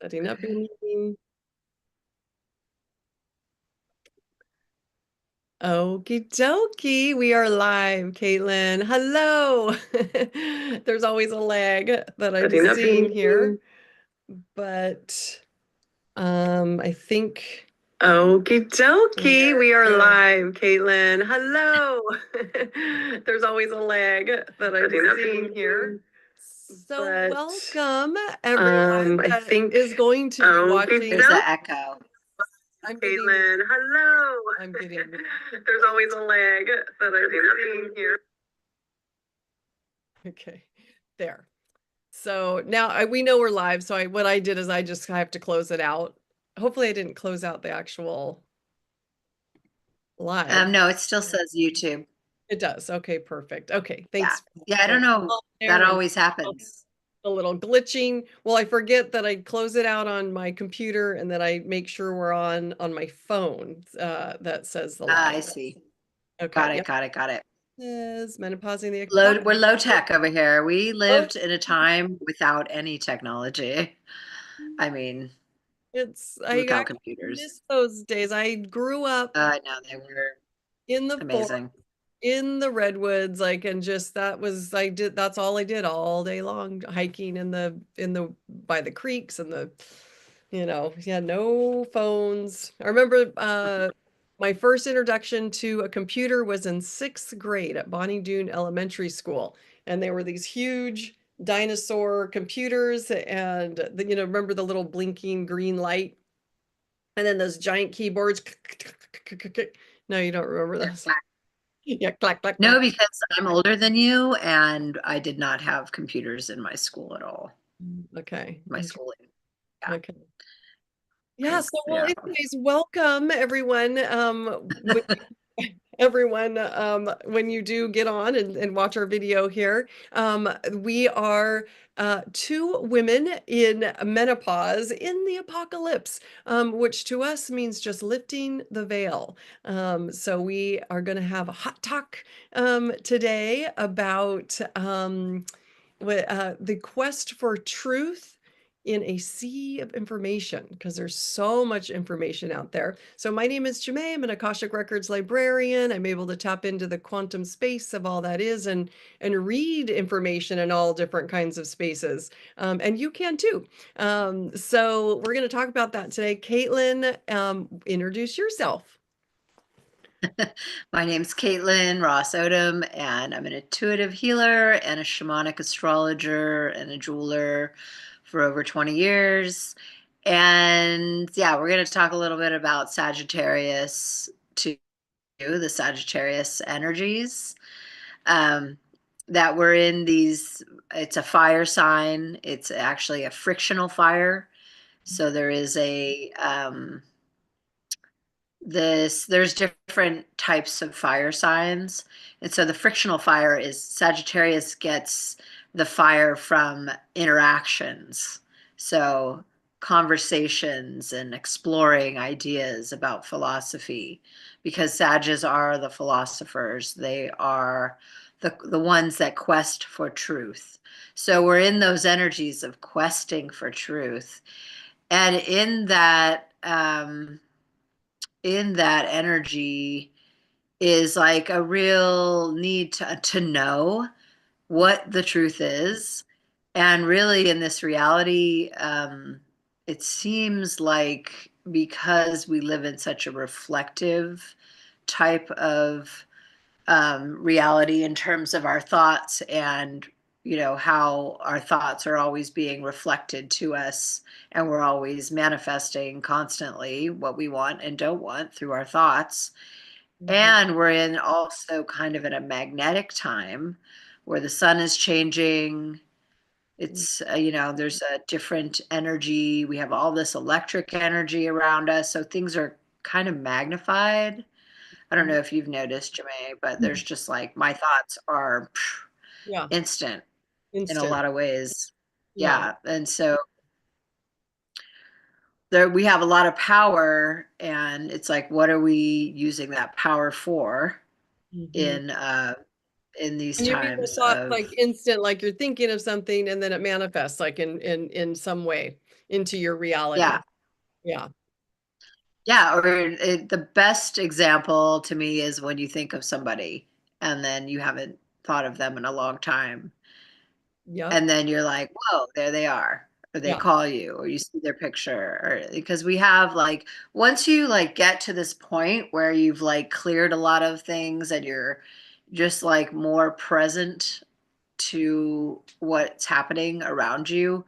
Setting up your meeting. Okie dokie, we are live, Caitlin. Hello. There's always a lag that I'm Setting up your seeing here, meeting. but I think Okie dokie, we are there. live, Caitlin. Hello. There's always a lag that I'm Setting up your seeing here, meeting. So but welcome everyone I that think is going to be watching. There's an echo. I'm getting, Caitlin, hello. I'm getting. There's always a lag that I'm seeing here. Okay, there. So now we know we're live. So what I did is I have to close it out. Hopefully I didn't close out the actual live. No, it still says YouTube. It does. Okay, perfect. Okay, Yeah. thanks. Yeah, I don't know. That There and always happens. a little glitching. Well, I forget that I close it out on my computer and that I make sure we're on my phone that says the Ah, live. I see. Okay. Got it, Yep. got it. Is menopausing the We're low tech over here. We Oh, lived in a time without any technology. I mean, I without actually computers. miss those days. I grew up I know they were in the forest, amazing. in the redwoods, like, and just that's all I did all day long, hiking by the creeks and yeah, no phones. I remember my first introduction to a computer was in 6th grade at Bonnie Doon Elementary School, and there were these huge dinosaur computers, and remember the little blinking green light, and then those giant keyboards. No, you don't remember those. Yeah, clack, clack, No, clack. because I'm older than you and I did not have computers in my school at all. Okay. My schooling. Yeah. Okay. Yeah. So, well, Yeah. anyways, welcome everyone. Everyone, when you do get on and watch our video here, we are two women in menopause in the apocalypse, which to us means just lifting the veil. So we are going to have a hot talk today about the quest for truth in a sea of information, because there's so much information out there. So my name is Jamae. I'm an Akashic Records librarian. I'm able to tap into the quantum space of all that is and read information in all different kinds of spaces. And you can too. So we're going to talk about that today. Caitlin, introduce yourself. My name's Caitlin Ross Odom, and I'm an intuitive healer and a shamanic astrologer and a jeweler for over 20 years. And yeah, we're going to talk a little bit about Sagittarius too, the Sagittarius energies. That we're in these, it's a fire sign. It's actually a frictional fire. So there is there's different types of fire signs, and so the frictional fire is Sagittarius gets the fire from interactions, so conversations and exploring ideas about philosophy, because Sages are the philosophers. They are the ones that quest for truth. So we're in those energies of questing for truth, and in that energy is like a real need to know what the truth is. And really, in this reality, it seems like because we live in such a reflective type of reality in terms of our thoughts, and how our thoughts are always being reflected to us, and we're always manifesting constantly what we want and don't want through our thoughts. And we're in also kind of in a magnetic time where the sun is changing. It's there's a different energy. We have all this electric energy around us, so things are kind of magnified. I don't know if you've noticed, Jamae, but there's just like my thoughts are Yeah. instant in a Instant. lot of ways. Yeah. Yeah. And so there we have a lot of power, and it's like, what are we using that power for Mhm. in these And you mean the times thought of like instant, like you're thinking of something and then it manifests like in some way. into your reality. Yeah. Yeah. Yeah. Or the best example to me is when you think of somebody and then you haven't thought of them in a long time. Yep. And then you're like, whoa, there they are. Or they Yeah. call you, or you see their picture, or because we have like, once you like get to this point where you've like cleared a lot of things and you're just like more present to what's happening around you,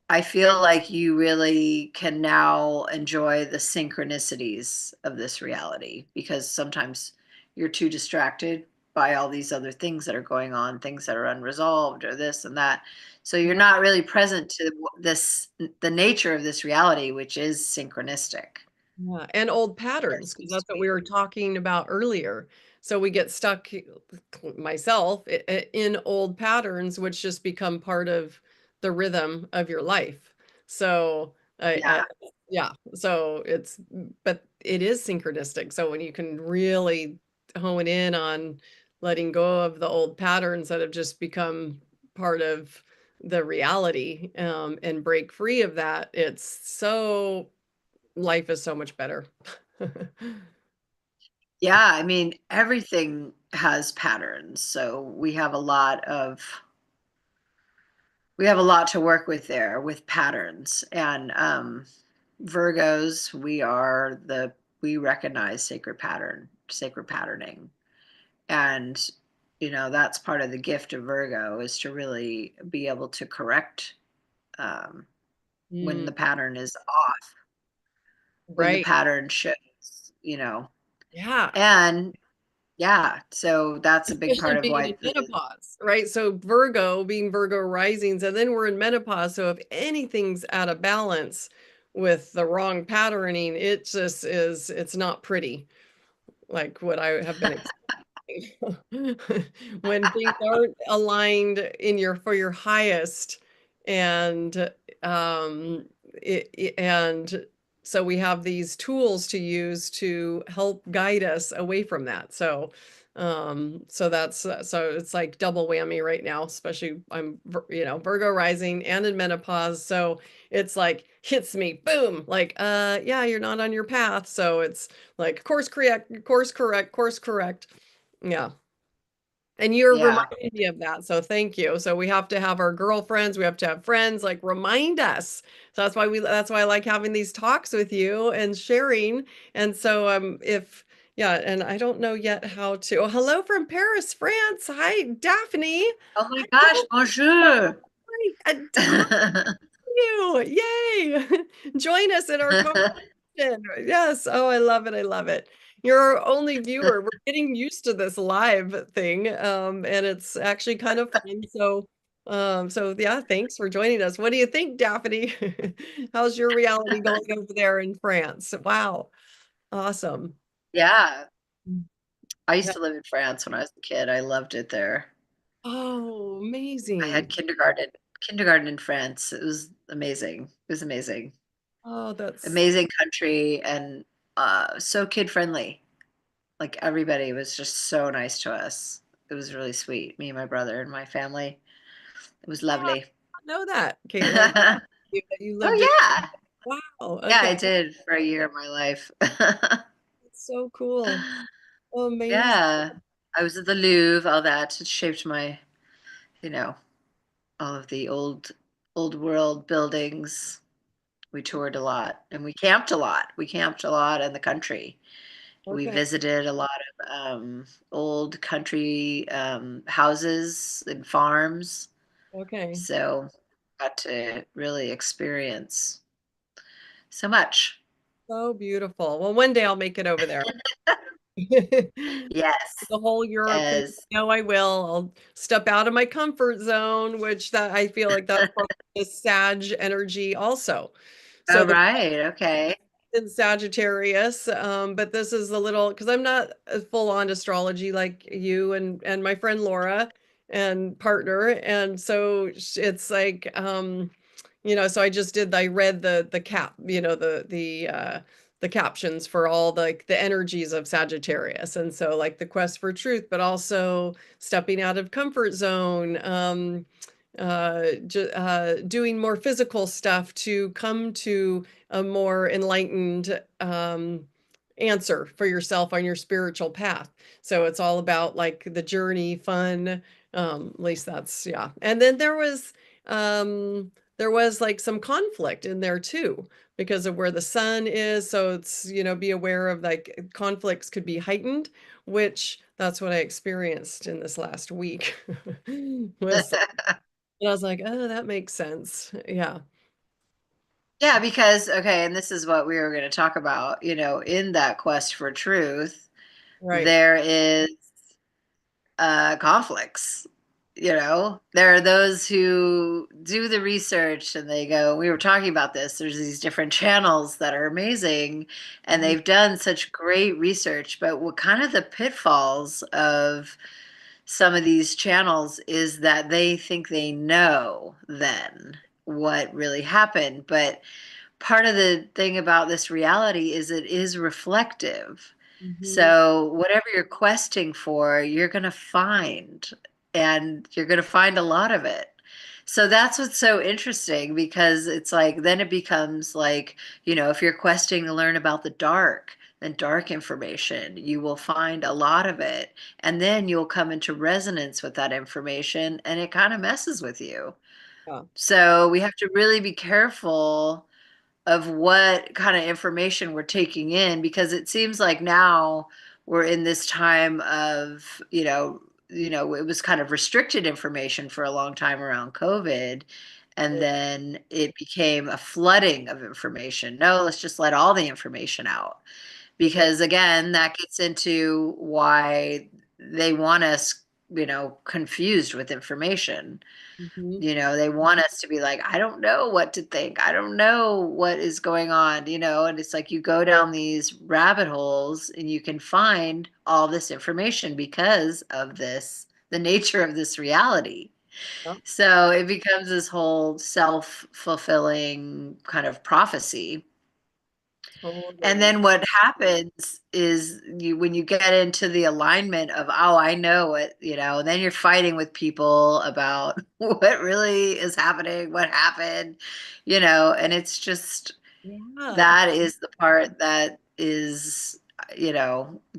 I feel like you really can now enjoy the synchronicities of this reality, because sometimes you're too distracted by all these other things that are going on, things that are unresolved or this and that. So you're Yeah. not really present to this, the nature of this reality, which is synchronistic. Yeah, and old patterns, It's so because that's what we sweet. were talking about earlier. So we get stuck, myself, in old patterns, which just become part of the rhythm of your life. So Yeah. yeah, so but it is synchronistic. So when you can really hone in on letting go of the old patterns that have just become part of the reality, and break free of that, it's so life is so much better. Yeah. I mean, everything has patterns. So we have a lot to work with there with patterns. And Virgos, we recognize sacred patterning. And that's part of the gift of Virgo, is to really be able to correct um, when Mm, the pattern is off, when the right. pattern shows, you know. Yeah. And yeah, so that's a big Especially part of being why in menopause, right? So Virgo, being Virgo risings, and then we're in menopause. So if anything's out of balance with the wrong patterning, it just is, it's not pretty, like what I have been when things aren't aligned in your for your highest, and and so we have these tools to use to help guide us away from that. So so it's like double whammy right now, especially Virgo rising and in menopause. So it's like hits me boom, like yeah, you're not on your path. So it's like course correct. Yeah. And you're yeah. reminding me of that. So thank you. So we have to have our girlfriends, we have to have friends like remind us. So that's why I like having these talks with you and sharing. And so if yeah, and I don't know yet how to. Oh, hello from Paris, France. Hi, Daphne. Oh my Hi, gosh, Daphne. bonjour. Hi, you. Yay. Join us in our conversation. Yes. Oh, I love it. I love it. You're our only viewer. We're getting used to this live thing. And it's actually kind of fun. So yeah, thanks for joining us. What do you think, Daphne? How's your reality going over there in France? Wow. Awesome. Yeah, I used Yeah. to live in France when I was a kid. I loved it there. Oh, I had amazing. kindergarten in France. It was amazing. It was amazing. Oh, that's Amazing country, and so kid friendly. Like everybody was just so nice to us. It was really sweet. Me and my brother and my family. It was oh, I lovely. know that, Caitlin. Oh You lived in yeah. wow. Yeah, Okay. I did for a year of my life. That's so cool. Amazing. Yeah. I was at the Louvre, all that. It shaped my, you know, all of the old world buildings. We toured a lot and we camped a lot. We camped a lot in the country. We Okay. visited a lot of old country houses and farms. Okay. So got to really experience so much. So beautiful. Well, one day I'll make it over there. Yes, The whole Europe thing. yes. No, I will. I'll step out of my comfort zone, which that I feel like that's part of the Sag energy also. So Oh, the right. Okay. in Sagittarius, but this is a little because I'm not a full-on astrology like you and my friend Laura and partner, and so it's like so I read the cap, the captions for all the energies of Sagittarius, and so like the quest for truth, but also stepping out of comfort zone, doing more physical stuff to come to a more enlightened answer for yourself on your spiritual path. So it's all about like the journey, fun. At least that's yeah. And then there was like some conflict in there too because of where the sun is. So it's, be aware of like conflicts could be heightened, which that's what I experienced in this last week. was and I was like, oh, that makes sense. Yeah. Yeah, because, okay, and this is what we were going to talk about, in that quest for truth, Right. there is conflicts. There are those who do the research and they go, we were talking about this, there's these different channels that are amazing and Mhm. they've done such great research, but what kind of the pitfalls of some of these channels is that they think they know then what really happened. But part of the thing about this reality is it is reflective. Mhm. So whatever you're questing for, you're going to find, and you're going to find a lot of it. So that's what's so interesting because it's like, then it becomes like, if you're questing to learn about the dark, then dark information, you will find a lot of it. And then you'll come into resonance with that information and it kind of messes with you. Yeah. So we have to really be careful of what kind of information we're taking in because it seems like now we're in this time of, it was kind of restricted information for a long time around COVID. And Right. then it became a flooding of information. No, let's just let all the information out. Right. Because again, that gets into why they want us, confused with information. Mhm. They want us to be like, I don't know what to think. I don't know what is going on, and it's like you go down these rabbit holes and you can find all this information because of this, the nature of this reality. Yeah. So it becomes this whole self-fulfilling kind of prophecy. And Totally. then what happens is when you get into the alignment of, oh, I know it, then you're fighting with people about what really is happening, what happened, and it's just Yeah. that is the part that is,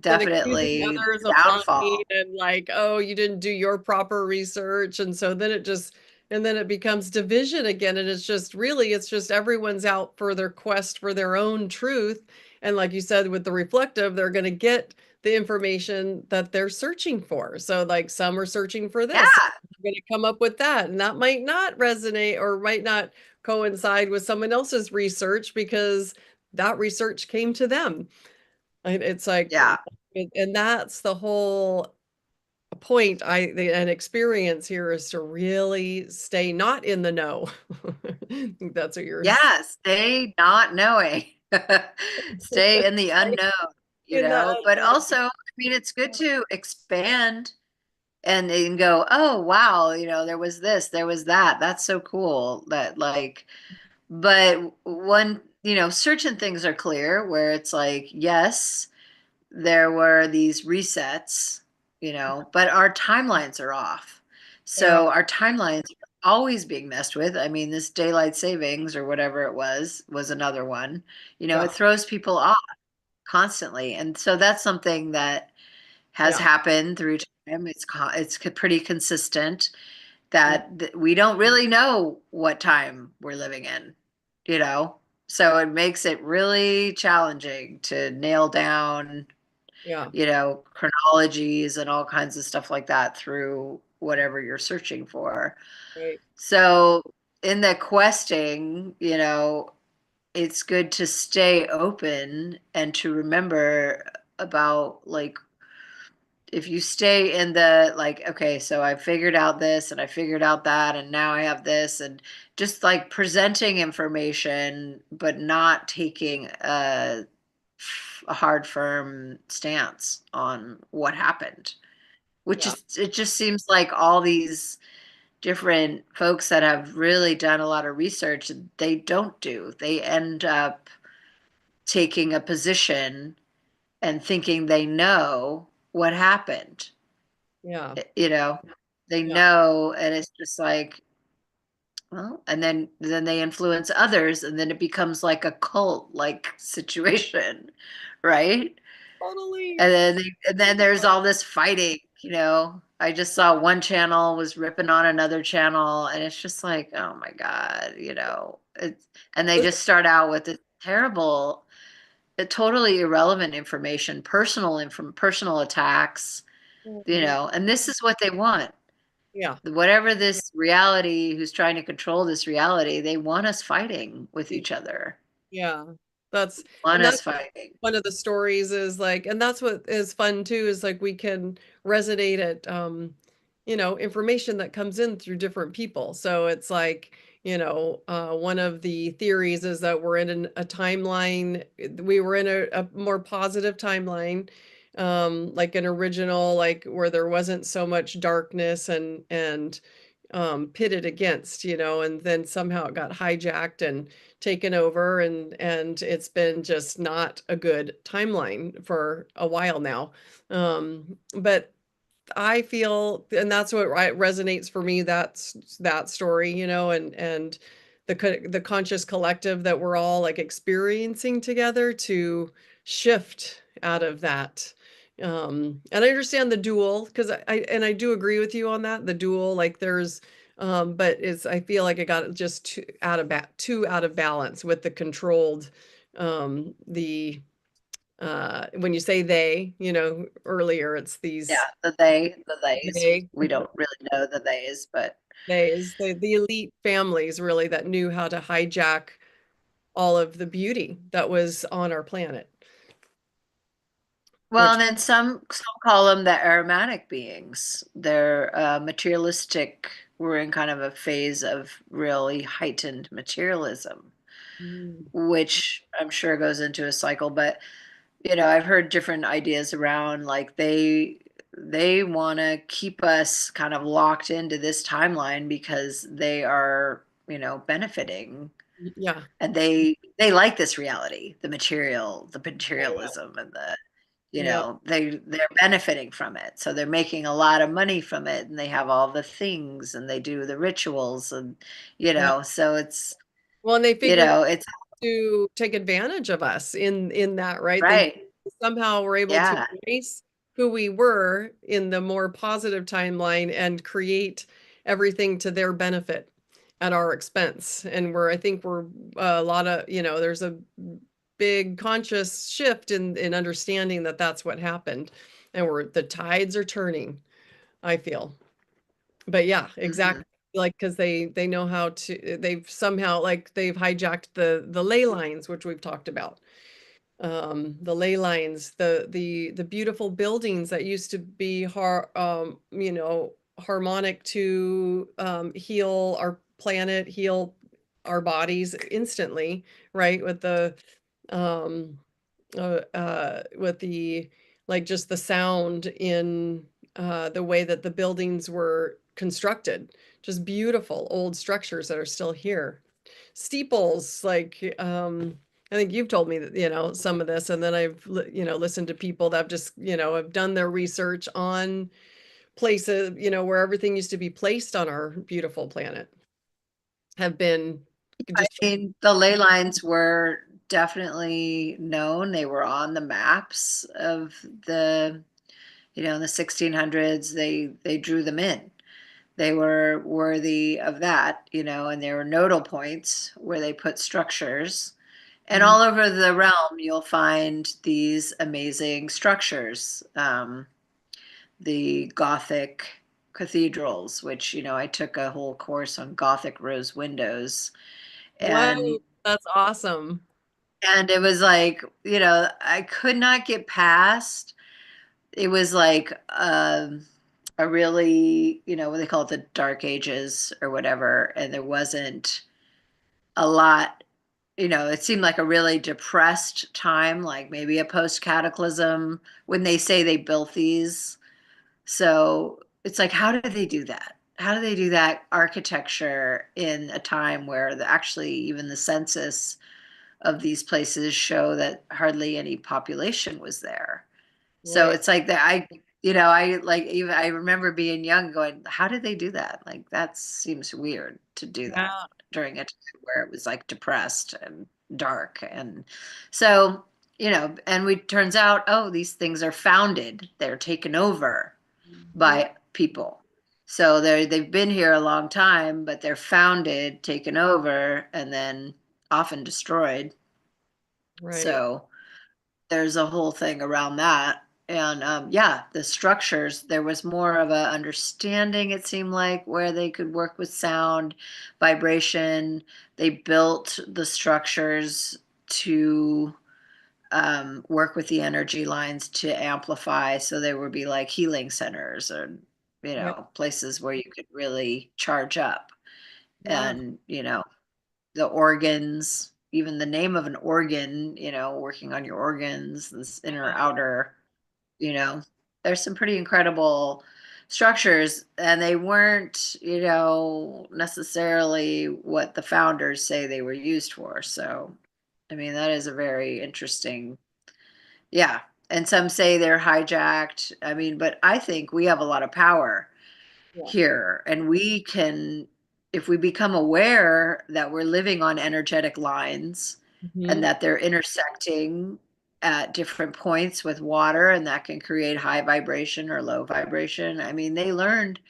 Then accusing definitely others the of lying downfall. and like, oh, you didn't do your proper research. And so then and then it becomes division again. And it's just everyone's out for their quest for their own truth. And like you said, with the reflective, they're going to get the information that they're searching for. So like some are searching for this, Yeah, they're going to come up with that. And that might not resonate or might not coincide with someone else's research because that research came to them. And it's like, yeah. and that's the whole point and experience here is to really stay not in the know. I think that's what you're Yeah, stay not knowing. Stay in the like unknown, in the but unknown. also, I mean, it's good to expand and go, oh wow, there was this, there was that. That's so cool. That like, but one, certain things are clear where it's like, yes, there were these resets, but our timelines are off. Yeah, So our timelines are always being messed with. I mean, this daylight savings or whatever it was another one. It yeah, throws people off constantly. And so that's something that has yeah, happened through time. It's pretty consistent yeah, that we don't really know what time we're living in, you know? So it makes it really challenging to nail down, yeah, chronologies and all kinds of stuff like that through whatever you're searching for. right. So in the questing, it's good to stay open and to remember about like if you stay in the like, okay, so I figured out this and I figured out that and now I have this, and just like presenting information but not taking a hard firm stance on what happened, which Yeah, is it just seems like all these different folks that have really done a lot of research, they don't do. They end up taking a position and thinking they know what happened. yeah, you know they yeah, know, and it's just like, Well, and then they influence others, and then it becomes like a cult like situation, right? Totally. And then there's all this fighting, you know. I just saw one channel was ripping on another channel, and it's just like, oh my God, you know. It's and they just start out with the terrible, totally irrelevant information, personal attacks, you Mhm. know, and this is what they want. Yeah. Whatever this reality, who's trying to control this reality, they want us fighting with each other. Yeah. That's Want and us that's fighting. one of the stories is like and that's what is fun too is like we can resonate at information that comes in through different people. So it's like, one of the theories is that we're in a timeline. We were in a more positive timeline, like an original, like where there wasn't so much darkness and pitted against, and then somehow it got hijacked and taken over and it's been just not a good timeline for a while now. But I feel, and that's what resonates for me. That's that story, and the conscious collective that we're all like experiencing together to shift out of that. And I understand the dual because I do agree with you on that. The dual, like there's, but it's I feel like it got just too out of balance with the controlled, the when you say they, earlier, it's Yeah, these the theys. they We don't really know the theys, but theys, the elite families really that knew how to hijack all of the beauty that was on our planet, well, which and then some call them the aromatic beings. They're materialistic. We're in kind of a phase of really heightened materialism, mm, which I'm sure goes into a cycle. But you know, I've heard different ideas around like they want to keep us kind of locked into this timeline because they are, you know, benefiting, yeah, and they like this reality, the oh yeah, materialism and the, you yeah, know, they're benefiting from it. So they're making a lot of money from it, and they have all the things and they do the rituals, and you yeah. know, so it's, Well, and they you figured know, it's to take advantage of us in that, right? They right. somehow were able to Yeah. erase who we were in the more positive timeline and create everything to their benefit at our expense. And I think we're a lot of, there's a big conscious shift in understanding that that's what happened. And the tides are turning, I feel. But yeah, Hmm. exactly. Like, because they know how to, they've somehow, like, they've hijacked the ley lines, which we've talked about. The ley lines, the beautiful buildings that used to be harmonic to heal our planet, heal our bodies instantly, right? Um, with the like just the sound in the way that the buildings were constructed, just beautiful old structures that are still here. Steeples, like I think you've told me that, some of this, and then I've listened to people that have just, have done their research on places, where everything used to be placed on our beautiful planet, have been I just mean, the ley lines were definitely known. They were on the maps of the, you know, in the 1600s. They drew them in. They were worthy of that, you know, and there were nodal points where they put structures. And Mhm. all over the realm, you'll find these amazing structures. The Gothic cathedrals, which, you know, I took a whole course on Gothic rose windows. Wow, And that's awesome. And it was like, you know, I could not get past. It was like a really, you know, what they call it, the dark ages or whatever. And there wasn't a lot, you know, it seemed like a really depressed time, like maybe a post cataclysm when they say they built these. So it's like, how did they do that? How do they do that architecture in a time where actually even the census of these places show that hardly any population was there. So Right. it's like that. I like even I remember being young going, how did they do that? Like that seems weird to do that Yeah, during a time where it was like depressed and dark. And so, and we turns out, oh, these things are founded, they're taken over mhm, by people. So they've been here a long time, but they're founded, taken over, and then often destroyed. right, So there's a whole thing around that. And yeah, the structures, there was more of a understanding, it seemed like, where they could work with sound, vibration. They built the structures to work with the energy lines to amplify. So there would be like healing centers or, right, places where you could really charge up. yeah, And, the organs, even the name of an organ, working on your organs, this inner outer, you know, there's some pretty incredible structures, and they weren't, necessarily what the founders say they were used for. So, I mean, that is a very interesting, yeah. And some say they're hijacked. I mean, but I think we have a lot of power yeah, here, and we can, if we become aware that we're living on energetic lines and mhm, that they're intersecting at different points with water, and that can create high vibration or low vibration. I mean, they learned,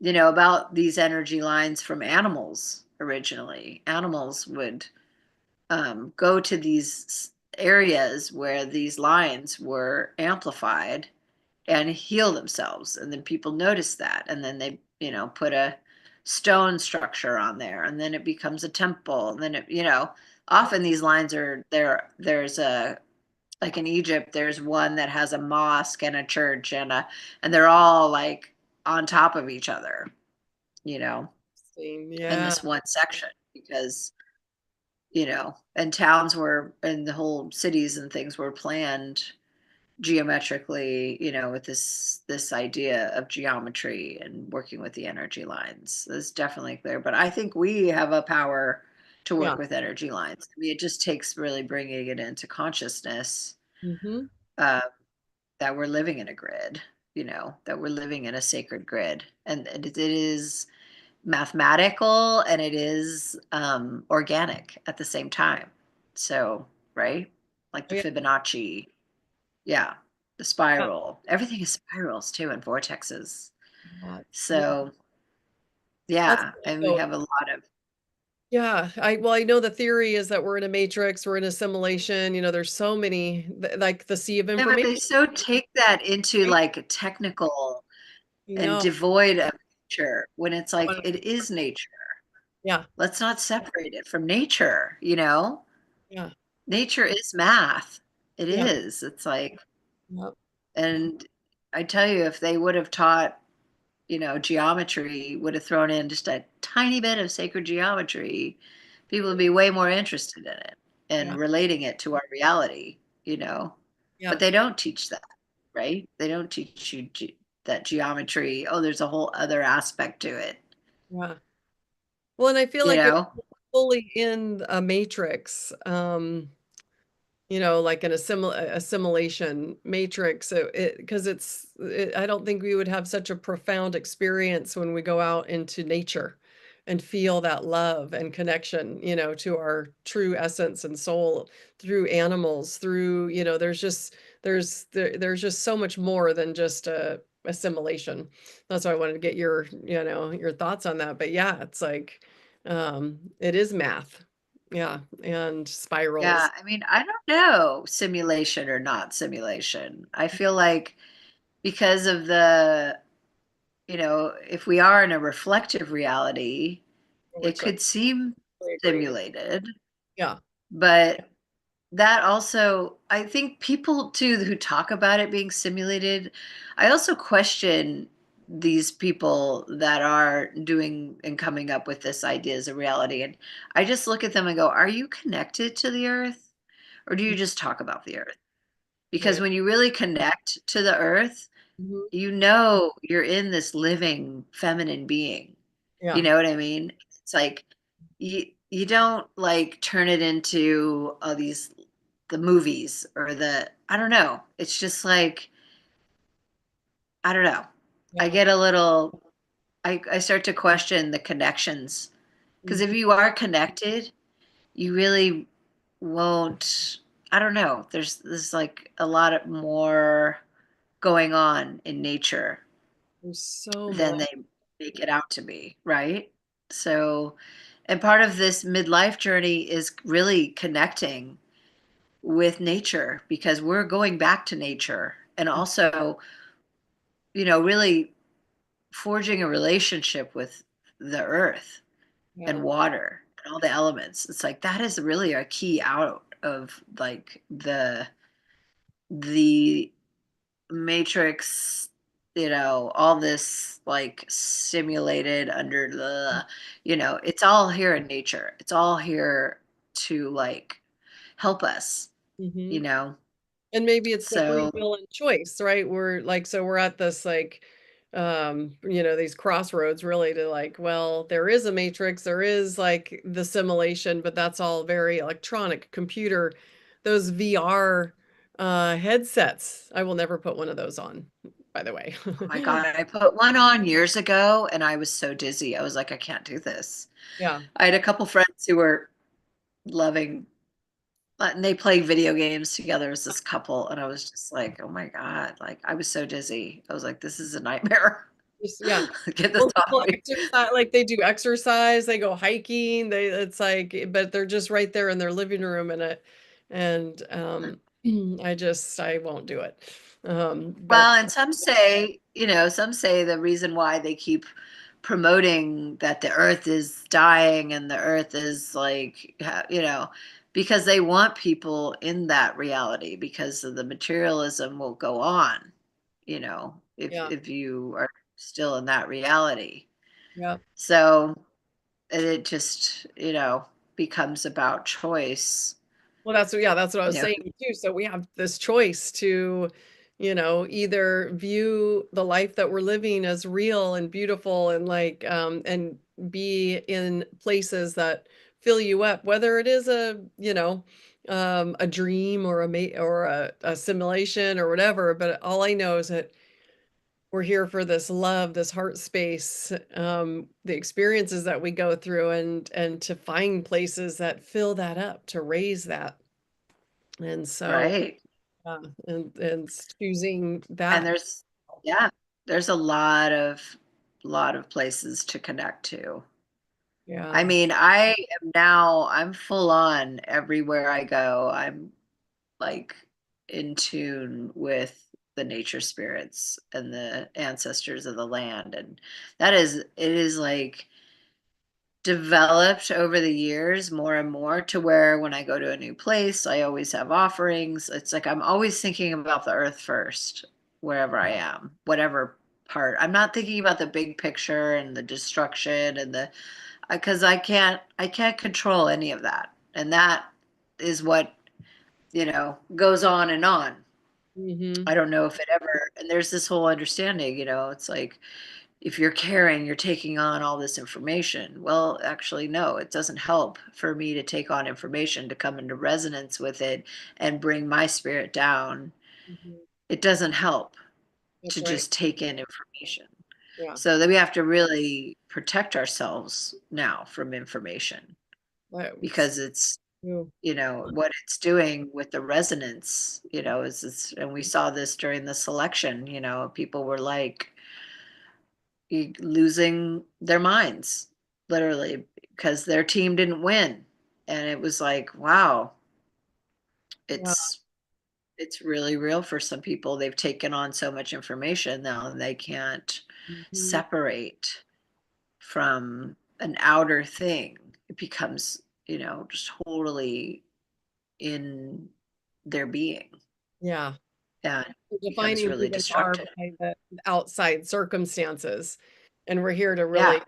about these energy lines from animals originally. Animals would go to these areas where these lines were amplified and heal themselves. And then people notice that. And then they, put a stone structure on there, and then it becomes a temple. And then often these lines are there. There's a, like in Egypt, there's one that has a mosque and a church and they're all like on top of each other, you know, same, in yeah, this one section because, and towns were, and the whole cities and things were planned geometrically, with this idea of geometry and working with the energy lines. That's definitely clear. But I think we have a power to yeah, work with energy lines. I mean, it just takes really bringing it into consciousness, mhm, uh, that we're living in a grid, that we're living in a sacred grid, and it is mathematical and it is organic at the same time. So, right, like oh, the yeah, Fibonacci, yeah, the yeah, spiral. Everything is spirals too and vortexes. lots, yeah, So, that's yeah, cool and we though. have a lot of, Yeah, I know the theory is that we're in a matrix, we're in a simulation, there's so many, like the sea of yeah, but they information, so take that into right? like technical I and know, devoid of nature when it's like it 100%. is nature. Yeah, Let's not separate it from nature. yeah, Nature is math. It yeah, is. It's like, yep, and I tell you, if they would have taught, geometry, would have thrown in just a tiny bit of sacred geometry, people would be way more interested in it and yeah, relating it to our reality. But yeah, they don't teach that, right? They don't teach you that geometry. Oh, there's a whole other aspect to it, yeah. Well, and I feel you like we're know? fully in a matrix, like an assimilation matrix. So because I don't think we would have such a profound experience when we go out into nature and feel that love and connection, to our true essence and soul through animals, through, there's just so much more than just a assimilation. That's why I wanted to get your thoughts on that. But yeah, it's like, it is math. Yeah, and Yeah, spirals. I mean, I don't know simulation or not simulation. I feel like because of if we are in a reflective reality, it Which I could seem totally agree with. simulated, Yeah, but that also, I think people too who talk about it being simulated, I also question these people that are doing and coming up with this idea as a reality. And I just look at them and go, are you connected to the earth? Or do you just talk about the earth? Because right. when you really connect to the earth, Mhm. you're in this living feminine being. You Yeah, know what I mean? It's like you don't like turn it into these the movies or the I don't know. It's just like I don't know. I Yeah. get a little, I start to question the connections. Because if Mhm. you are connected, you really won't, I don't know. There's like a lot of more going on in nature There's so than much. they make it out to be, right? So, and part of this midlife journey is really connecting with nature because we're going back to nature and also, really forging a relationship with the earth and Yeah. water and all the elements. It's like that is really a key out of like the matrix, all this like simulated under it's all here in nature. It's all here to like help us, you Mhm. know. And maybe it's the free So will and choice, right? We're like, so we're at this like, these crossroads really to like, well, there is a matrix, there is like the simulation, but that's all very electronic computer. Those VR headsets, I will never put one of those on, by the way. oh my God, I put one on years ago and I was so dizzy. I was like, I can't do this. Yeah, I had a couple friends who were loving, and they played video games together as this couple. And I was just like, oh my God, like I was so dizzy. I was like, this is a nightmare. just yeah. Get this Well, off people me. exercise, like they do exercise, they go hiking, it's like, but they're just right there in their living room and I won't do it. But Well, and some say the reason why they keep promoting that the earth is dying and the earth is like, because they want people in that reality because of the materialism will go on, yeah, if you are still in that reality. yeah. So it just, becomes about choice. Well, that's what I You was know, saying too. So we have this choice to, either view the life that we're living as real and beautiful and like, and be in places that fill you up, whether it is a dream or a simulation or whatever. But all I know is that we're here for this love, this heart space, the experiences that we go through and to find places that fill that up, to raise that. And so, right. yeah, and choosing And that. yeah, there's a lot of places to connect to. I Yeah. mean, I'm full on everywhere I go. I'm like in tune with the nature spirits and the ancestors of the land. And it is like developed over the years more and more to where when I go to a new place, I always have offerings. It's like I'm always thinking about the earth first, wherever I am, whatever part. I'm not thinking about the big picture and the destruction and the because I can't control any of that. And that is what, goes on and on. Hmm. I don't know if it ever, and there's this whole understanding, it's like if you're caring, you're taking on all this information. Well, actually, no, it doesn't help for me to take on information to come into resonance with it and bring my spirit down. Hmm. It doesn't help That's to right. just take in information. Yeah. So that we have to really protect ourselves now from information That's because it's true. what it's doing with the resonance, and we saw this during the selection, people were like losing their minds literally because their team didn't win. And it was like, wow, Yeah. it's really real for some people. They've taken on so much information now and they can't Hmm. separate from an outer thing. It becomes, just totally in their being. Yeah. And becomes Defining really who they are destructive. by the outside circumstances. And we're here to Yeah.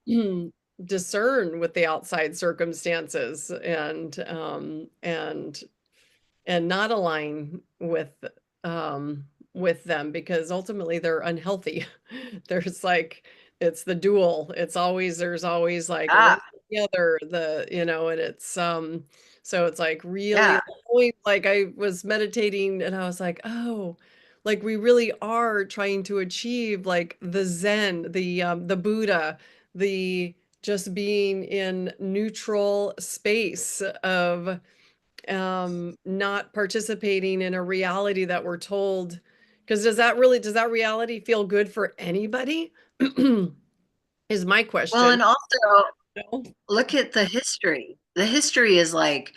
really discern with the outside circumstances and not align with them because ultimately they're unhealthy. There's like it's the dual. There's always like Ah, one or the other, and so it's like really yeah. the point, like I was meditating and I was like, oh, like we really are trying to achieve like the Zen, the Buddha, the just being in neutral space of not participating in a reality that we're told. Because does that reality feel good for anybody? Is my Well, question. and also No? look at the history. The history is like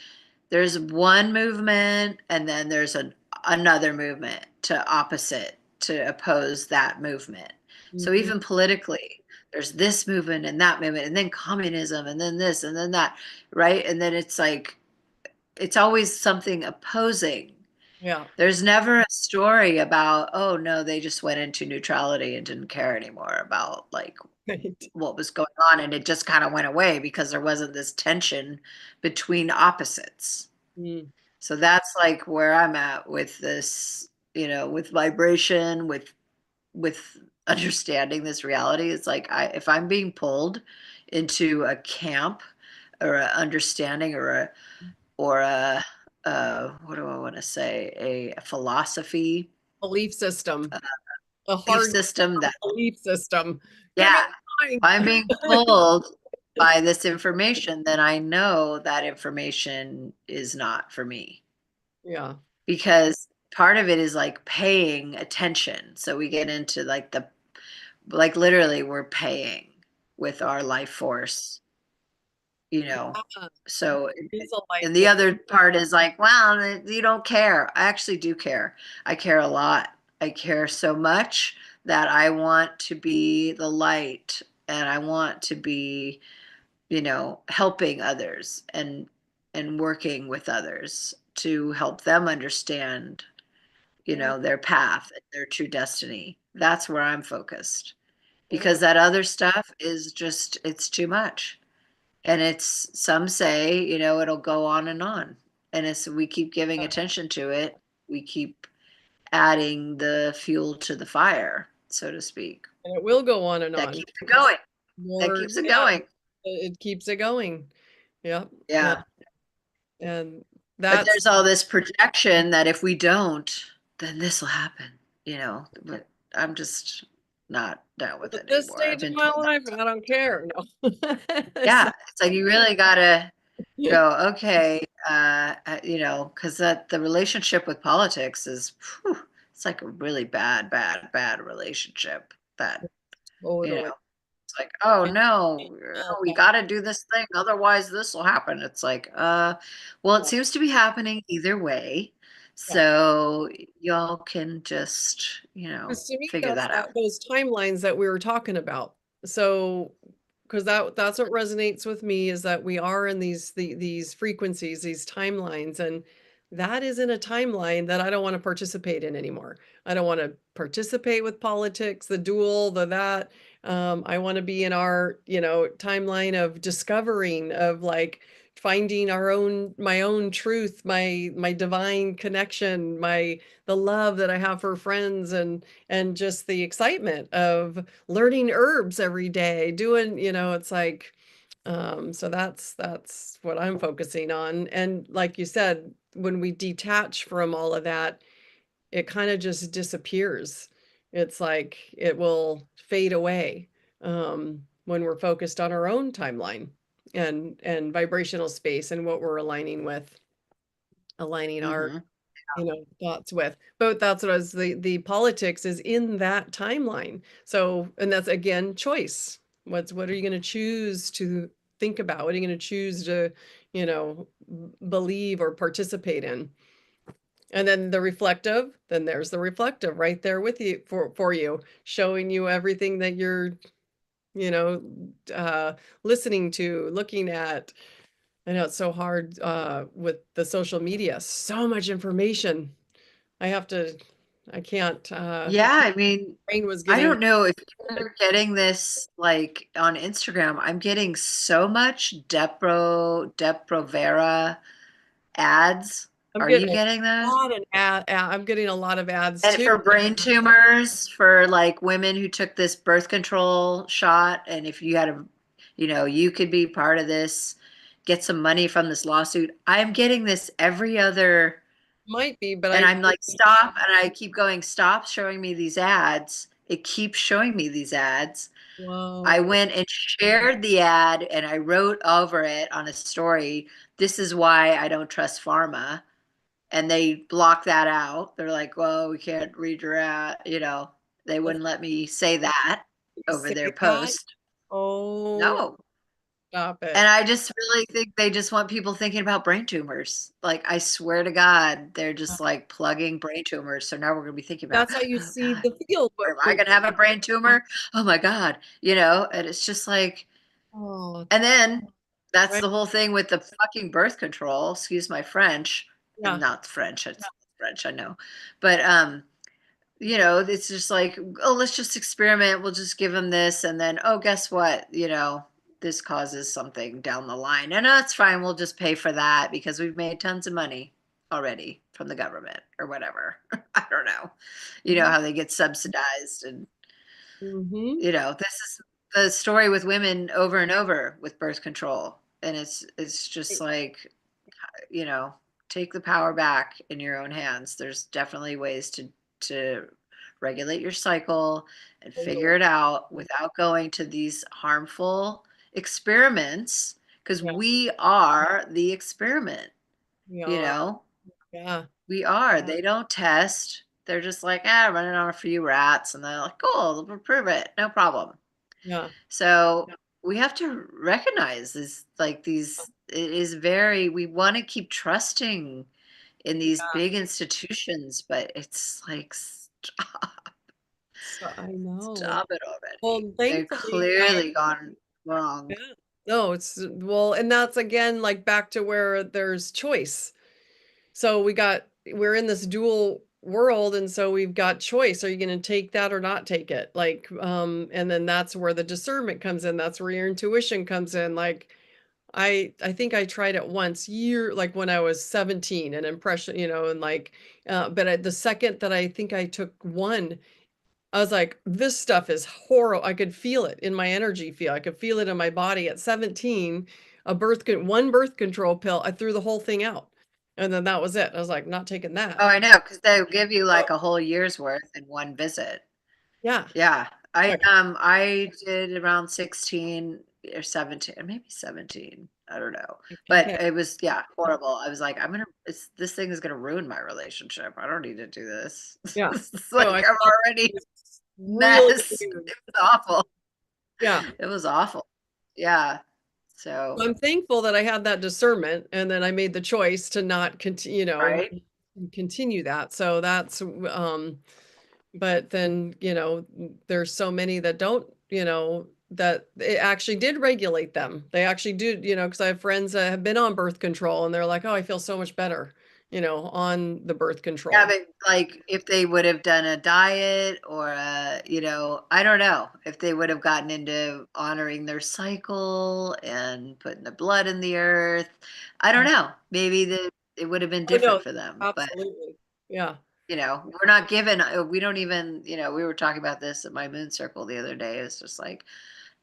there's one movement and then there's another movement to opposite to oppose that movement. So Mhm. even politically, there's this movement and that movement, and then communism, and then this, and then that, right? And then it's like it's always something opposing. Yeah. There's never a story about, oh no, they just went into neutrality and didn't care anymore about like Right. what was going on, and it just kind of went away because there wasn't this tension between opposites. Mm. So that's like where I'm at with this, with vibration, with understanding this reality. It's like if I'm being pulled into a camp or a understanding or a what do I want to say, a philosophy, Belief system, a a belief hard system that, belief system. yeah, Come in if line. I'm being pulled by this information, then I know that information is not for me Yeah. because part of it is like paying attention. So we get into like like literally we're paying with our life force, you know. Yeah. So, Is a life and the force. other part is like, well, you don't care. I actually do care. I care a lot. I care so much that I want to be the light and I want to be, helping others and working with others to help them understand, Yeah. their path, their true destiny. That's where I'm focused Yeah. because that other stuff is just, it's too much. And some say, it'll go on and on. And as we keep giving attention to it, we keep adding the fuel to the fire, so to speak. And it will go on and That on. keeps it going. That More, keeps it yeah, going. it keeps it going. Yeah. Yeah. And But that's there's all this projection that if we don't, then this will happen, but I'm just not down with at it this anymore. stage I've of been my told that. life, I don't care. No. It's Yeah. like, It's like you really got to go, okay, because that the relationship with politics is, whew, it's like a really bad, bad, bad relationship that, totally. it's like, oh And no, all we that. got to do this thing, otherwise this will happen. It's like, well, it Yeah. seems to be happening either way. Yeah. So y'all can just, 'Cause to me, figure that's that out. those timelines that we were talking about. So, because that's what resonates with me is that we are in these frequencies, these timelines, and that is in a timeline that I don't want to participate in anymore. I don't want to participate with politics, the duel, the that. I want to be in our, timeline of discovering, of like finding my own truth, my divine connection, the love that I have for friends and just the excitement of learning herbs every day, doing, it's like so that's what I'm focusing on. And like you said, when we detach from all of that, it kind of just disappears. It's like it will fade away when we're focused on our own timeline and vibrational space and what we're aligning with, aligning our Hmm. thoughts with. But that's what I was the politics is in that timeline. So, and that's again choice. What are you going to choose to think about? What are you going to choose to, believe or participate in? And then then there's the reflective right there with you for you, showing you everything that you're, you know, uh listening to, looking at. I know it's so hard with the social media. So much information. I have to, I can't, Yeah, I mean, brain was I getting, don't know if you're getting this like on Instagram. I'm getting so much Depo-Provera ads. I'm Are getting you a getting those? lot of I'm getting a lot of ads And too. for brain tumors, for like women who took this birth control shot, and if you had you could be part of this, get some money from this lawsuit. I'm getting this every other might be, but And I I'm like, stop. And I keep going, stop showing me these ads. It keeps showing me these ads. I whoa. went and shared the ad and I wrote over it on a story. This is why I don't trust pharma. And they blocked that out. They're like, well, we can't read your ad. They Let's wouldn't let me say that over say their that. post. Oh, No. stop And it. I just really think they just want people thinking about brain tumors. Like, I swear to God, they're just like plugging brain tumors. So now we're going to be thinking about, That's how you oh see God, the field. am I going to have a brain tumor? Oh my God. And it's just like, Oh, and then that's right. the whole thing with the fucking birth control. Excuse my French. Yeah. And not French, it's French, I know. But it's just like, oh, let's just experiment. We'll just give them this. And then, oh, guess what? This causes something down the line. And that's fine. We'll just pay for that because we've made tons of money already from the government or whatever. I don't know. You know Mhm. how they get subsidized. And, Mhm. this is the story with women over and over with birth control. And it's just like, you know, take the power back in your own hands. There's definitely ways to regulate your cycle and figure Totally. it out without going to these harmful experiments because Yeah. we are the experiment, We you are. know. Yeah. We are. They don't test. They're just like, run it on a few rats and they're like, cool, we'll prove it. No problem. Yeah. So we have to recognize this, like these, it is very, we want to keep trusting in these Yeah. big institutions, but it's like, stop, So I know. stop it already. Well, They're thankfully, clearly gone yeah. wrong. No, it's well, and that's again like back to where there's choice. So we're in this dual world, and so we've got choice. Are you going to take that or not take it? Like, and then that's where the discernment comes in. That's where your intuition comes in. Like, I think I tried it once like when I was 17, an impression, and like, but the second that I think I took one, I was like, this stuff is horrible. I could feel it in my energy field. I could feel it in my body at 17, one birth control pill. I threw the whole thing out. And then that was it. I was like, not taking that. Oh, I know, because they'll give you Oh, like a whole year's worth in one visit. yeah. Yeah. I Like, I did around 16 or 17, or maybe 17. I don't know. But okay. it was, yeah, horrible. I was like, this thing is gonna ruin my relationship. I don't need to do this. Yeah. It's No, like I I'm felt already it was really mess. weird. It was awful. Yeah. It was awful. Yeah. So So, I'm thankful that I had that discernment and then I made the choice to not continue, right? continue that. So that's but then, there's so many that don't, that it actually did regulate them. They actually do, because I have friends that have been on birth control and they're like, "Oh, I feel so much better," on the birth Yeah, control. but like if they would have done a diet or I don't know if they would have gotten into honoring their cycle and putting the blood in the earth. I don't know. Maybe it would have been Oh, different no, for them. But, absolutely. Yeah. we're not given, we don't even, we were talking about this at my moon circle the other day. It's just like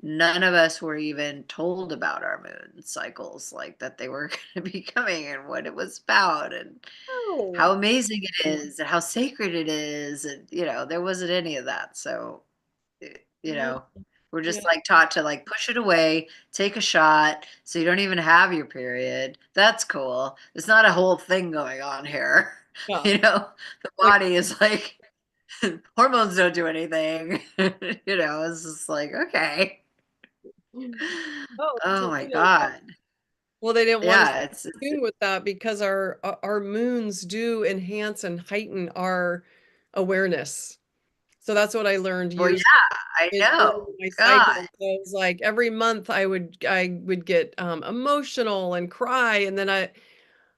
none of us were even told about our moon cycles, like that they were going to be coming and what it was about. And Oh, how amazing it is and how sacred it is. And, there wasn't any of that. So, eh, you yeah, know, we're yeah, just like taught to like push it away, take a shot so you don't even have your period. That's cool. There's not a whole thing going on here. yeah. The Like, body is like, hormones don't do anything. It's just like, okay. oh, Oh my totally. God. Well, they didn't want us Yeah. It's, tune with that because our moons do enhance and heighten our awareness. So that's what I learned well, years yeah, I during know. my God. cycle. So it was like every month I would get emotional and cry, and then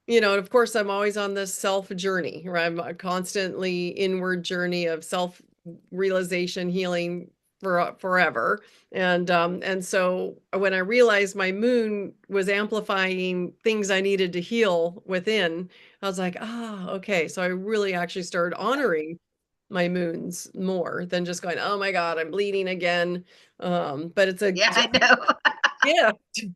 and of course, I'm always on this self journey, right? I'm a constantly inward journey of self realization, healing for forever. And so when I realized my moon was amplifying things I needed to heal within, I was like, okay. So I really actually started honoring my moons more than just going, oh my God, I'm bleeding again. But it's a Yeah, I know. gift.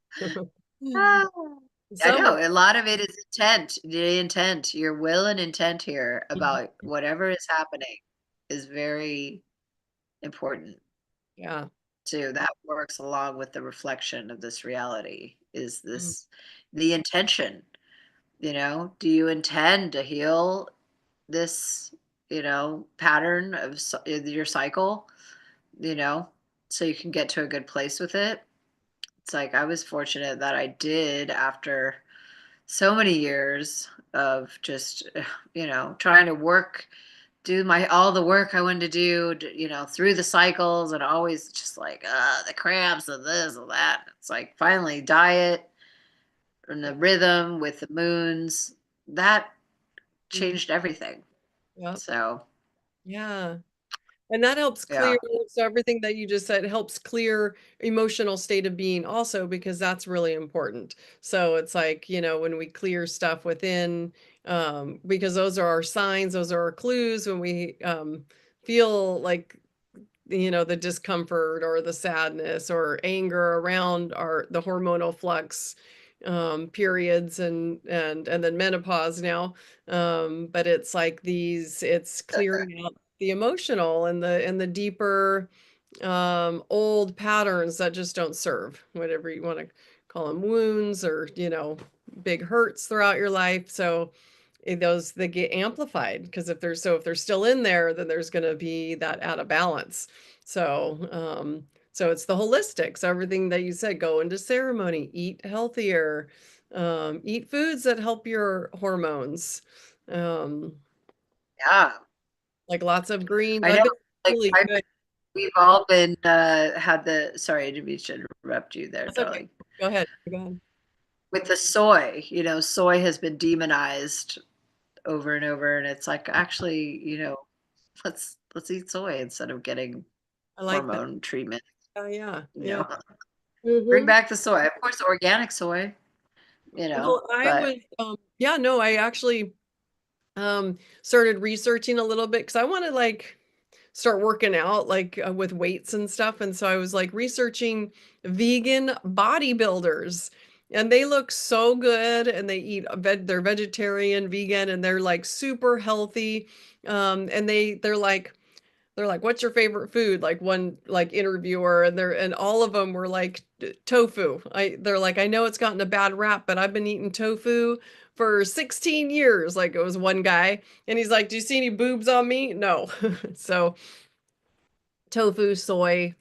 I Some know a lot of it is intent, the intent, your will and intent here about whatever is happening is very important yeah. too. That works along with the reflection of this reality is Mm, this the intention, do you intend to heal this, pattern of your cycle, you know, so you can get to a good place with it. It's like I was fortunate that I did after so many years of just, trying to do my all the work I wanted to do, through the cycles and always just like the cramps and this and that. It's like finally diet and the rhythm with the moons that mm, changed everything. yep. So Yeah. And that helps clear, yeah, so everything that you just said helps clear emotional state of being also, because that's really important. So it's like, when we clear stuff within, because those are our signs, those are our clues when we feel like, the discomfort or the sadness or anger around the hormonal flux periods and then menopause now. But it's like it's clearing out the emotional and the deeper old patterns that just don't serve, whatever you want to call them, wounds or, big hurts throughout your life. So those they get amplified because if they're still in there, then there's going to be that out of balance. So it's the holistic. So everything that you said, go into ceremony, eat healthier, eat foods that help your hormones, um, yeah. like lots of greens. I know. I've been Like really good. we've all been had the sorry, I didn't mean to interrupt you there, That's okay. darling. Go ahead. Go ahead. With the soy, soy has been demonized over and over, and it's like actually, let's eat soy instead of getting I like that. hormone treatment. Yeah. You Yeah. know, bring Hmm. back the soy, of course, organic soy. Well, I But was, yeah, no, I actually started researching a little bit because I want to like start working out like with weights and stuff. And so I was like researching vegan bodybuilders, and they look so good, and they they're vegetarian, vegan, and they're like super healthy. And they're like, what's your favorite food? Like one like interviewer, and all of them were like tofu. They're like, I know it's gotten a bad rap, but I've been eating tofu for 16 years. Like it was one guy, and he's like, do you see any boobs on me? No. So tofu, soy,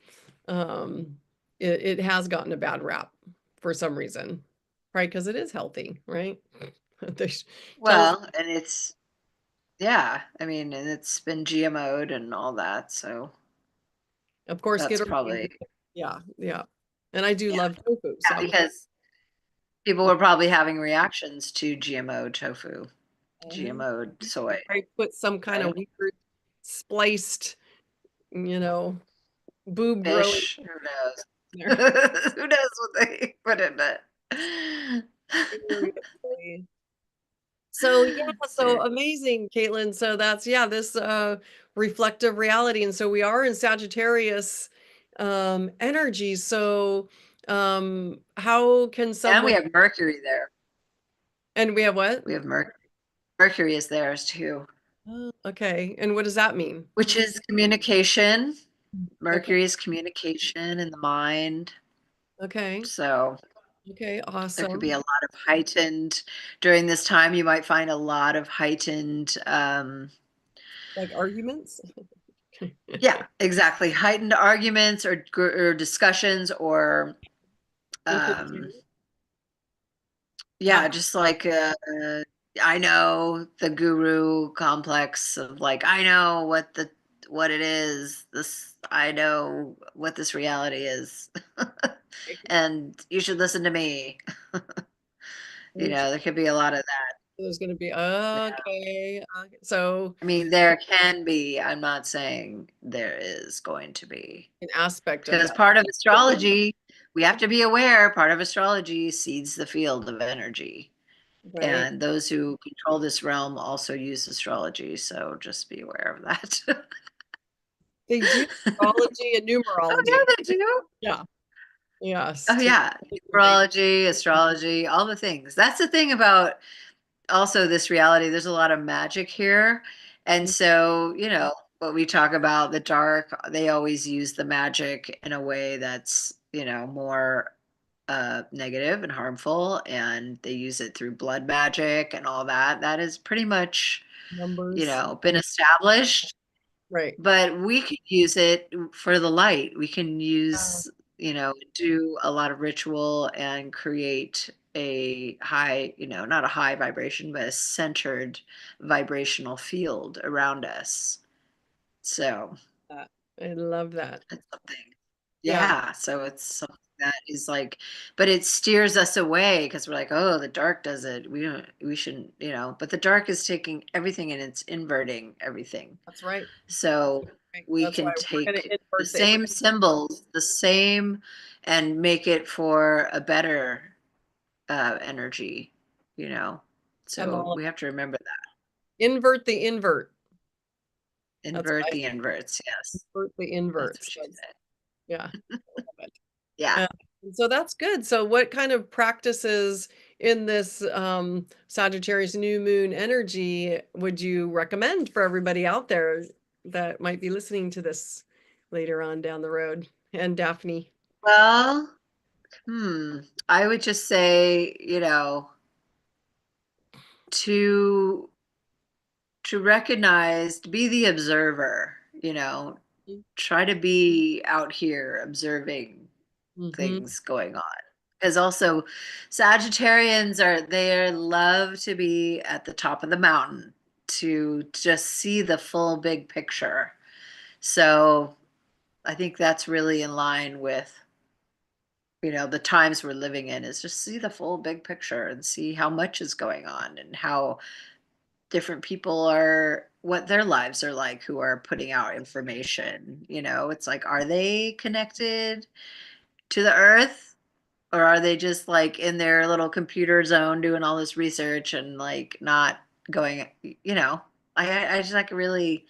um, it has gotten a bad rap for some reason, right? Because it is healthy, right? They tells, well, and it's yeah, I mean, and it's been GMO'd and all that, so of course, get that's organic. probably Yeah, yeah. And I do yeah, love tofu, yeah, so because people were probably having reactions to GMO tofu, uh, GMO'd soy, I put some kind of right? weird spliced, you know, boob growing Fish, who knows? there. Who knows what they put in it? Seriously. So yeah, Ser- so amazing, Caitlin. So that's yeah, this reflective reality. And so we are in Sagittarius energy. So how can And we someone, have Mercury there. and we have what? We have Mercury. Mercury is theirs too, Oh, okay. And what does that mean? which is communication. Okay. Mercury is communication in the mind. Okay. So Okay, there could be awesome. a lot of heightened, during this time, you might find a lot of heightened, Like arguments? yeah, exactly. Heightened arguments or discussions or, um, Interesting. yeah, just like I know the guru complex of like I know what it is. This I know what this reality is, and you should listen to me. There could be a lot of that. There's gonna be Yeah. okay. So I mean, there can be. I'm not saying there is going to be. an aspect of Because that, part of astrology, we have to be aware, part of astrology seeds the field of energy. right? And those who control this realm also use astrology. So just be aware of that. They do astrology and Oh, numerology. yeah, they do. Yeah. Yes, Oh to yeah, numerology, astrology, all the things. That's the thing about also this reality. There's a lot of magic here. And so, what we talk about the dark, they always use the magic in a way that's, more negative and harmful, and they use it through blood magic and all that. That is pretty much, numbers. been established, Right. but we can use it for the light. We can Uh, do a lot of ritual and create a high, not a high vibration, but a centered vibrational field around us. So I love that. it's something. Yeah. Yeah. So it's something that is like, but it steers us away because we're like, oh, the dark does it. We shouldn't, but the dark is taking everything and it's inverting everything. That's right. So Right. we That's why can we're going take to the invert the. same symbols, the same, and make it for a better energy, you know. I'm So all we have to remember that. invert the invert. That's what Invert I the inverts. Yes, invert the that's inverts. what you That's, said. yeah. I love it. Yeah. Uh, so that's good. So what kind of practices in this Sagittarius new moon energy would you recommend for everybody out there that might be listening to this later on down the road? And Daphne. Well, I would just say, to recognize, to be the observer, try to be out here observing Mm-hmm. things going on. Because also Sagittarians they love to be at the top of the mountain to just see the full big picture. So I think that's really in line with, the times we're living in, is just see the full big picture and see how much is going on and how different people are, what their lives are like, who are putting out information. It's like, are they connected to the earth, or are they just like in their little computer zone doing all this research and like not going, I just like really,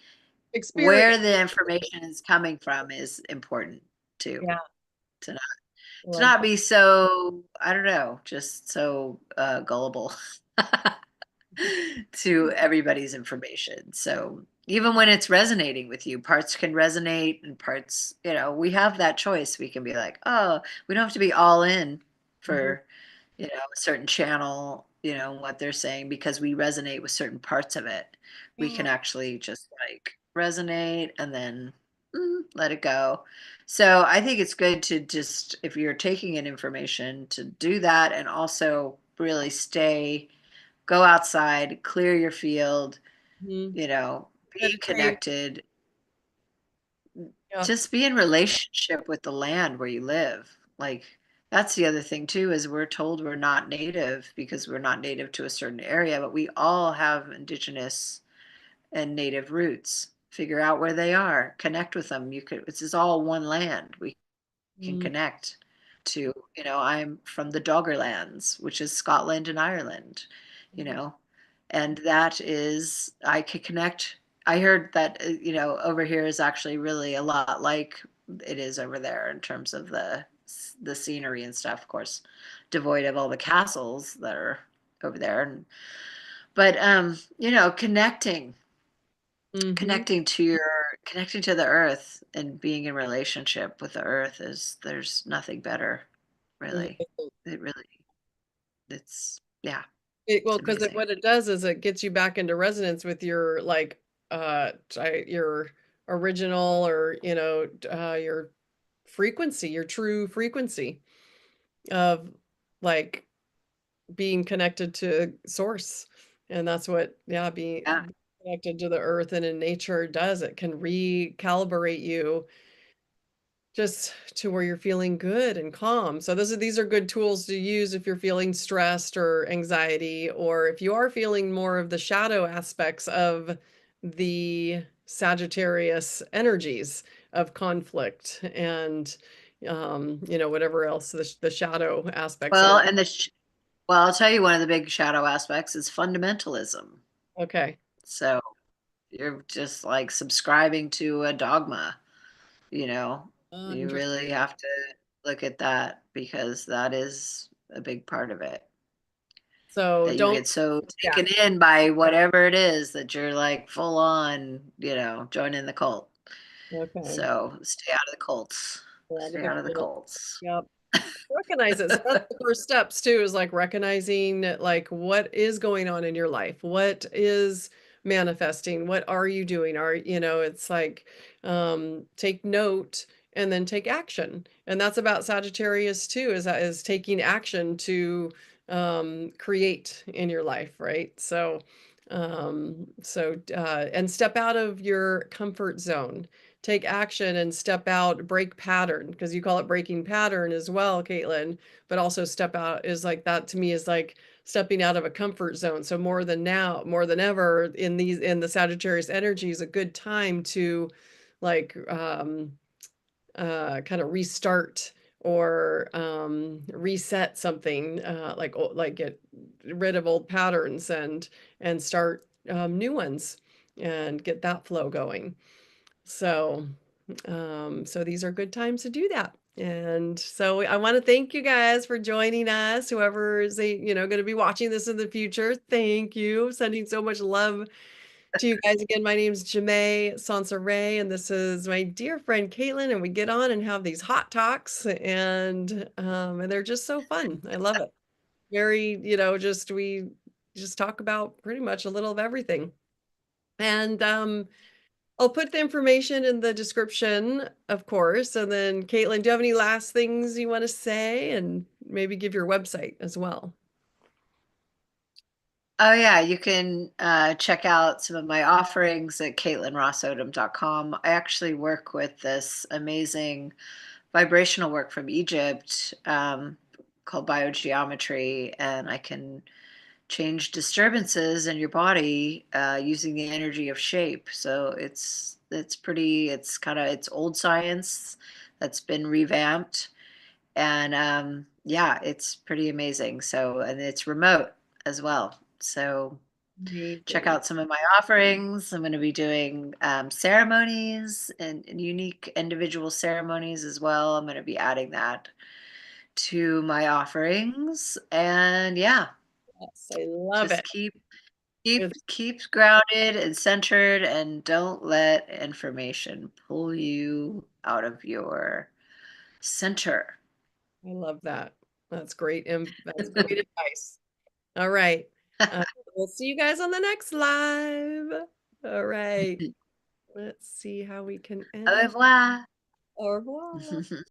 Experience. where the information is coming from is important too, Yeah. to not I to love not be so, I don't know, just so gullible to everybody's information. So even when it's resonating with you, parts can resonate and parts, we have that choice. We can be like, oh, we don't have to be all in Mhm. for, a certain channel, what they're saying, because we resonate with certain parts of it. We Yeah. can actually just like resonate and then let it go. So I think it's good to just, if you're taking in information, to do that and also really go outside, clear your field, Mhm. be Meditate. connected, Yeah. just be in relationship with the land where you live. Like, that's the other thing too, is we're told we're not native because we're not native to a certain area, but we all have indigenous and native roots. Figure out where they are, connect with them. This is all one land. We can Mm, connect to, I'm from the Doggerlands, which is Scotland and Ireland, you mhm, know, and that is, I could connect. I heard that, over here is actually really a lot like it is over there in terms of the scenery and stuff, of course, devoid of all the castles that are over there. But, mhm. connecting to the earth and being in relationship with the earth, there's nothing better, really. It really, yeah, Well, it's because amazing. what it does is it gets you back into resonance with your like your original or your frequency, your true frequency of like being connected to source. And that's what, yeah, Yeah. being connected to the earth and in nature does. It can recalibrate you just to where you're feeling good and calm. So these are good tools to use if you're feeling stressed or anxiety, or if you are feeling more of the shadow aspects of the Sagittarius energies of conflict and whatever else the shadow aspects Well, are. and I'll tell you, one of the big shadow aspects is fundamentalism. Okay. So you're just like subscribing to a dogma, you Interesting. really have to. look at that because that is a big part of it. So That you don't, get so yeah, taken in by whatever it is that you're like full on, joining the cult. okay. So stay out of the cults. Out of Stay the out of the cold. cults. Yep. Recognize it. So that's the first steps too, is like recognizing like what is going on in your life, what is manifesting, what are you doing, it's like take note and then take action. And that's about Sagittarius too, is taking action to create in your life, right? And step out of your comfort zone, take action and step out, break pattern, because you call it breaking pattern as well, Caitlin. But also step out is like that to me is like stepping out of a comfort zone. So more than now, more than ever in the Sagittarius energy is a good time to like kind of restart or reset something, like get rid of old patterns and start new ones and get that flow going. So, so these are good times to do that. And so I want to thank you guys for joining us. Whoever is going to be watching this in the future, thank you. Sending so much love to you guys again. My name is Jamae Sansaray, and this is my dear friend Caitlin. And we get on and have these hot talks, and they're just so fun. I love it. Very, just we just talk about pretty much a little of everything. And I'll put the information in the description, of course. And then, Caitlin, do you have any last things you want to say? And maybe give your website as well. Oh yeah, you can check out some of my offerings at caitlinrossodom.com. I actually work with this amazing vibrational work from Egypt called biogeometry, and I can change disturbances in your body using the energy of shape. So it's kind of it's old science that's been revamped, and yeah, it's pretty amazing. So and it's remote as well. So check Amazing. out some of my offerings. I'm going to be doing ceremonies and unique individual ceremonies as well. I'm going to be adding that to my offerings, and yeah, Yes, I love just it. keep grounded and centered, and don't let information pull you out of your center. I love that. That's great. That's great advice. All right. Uh, we'll see you guys on the next live. All right. Let's see how we can Au end. revoir. Au revoir.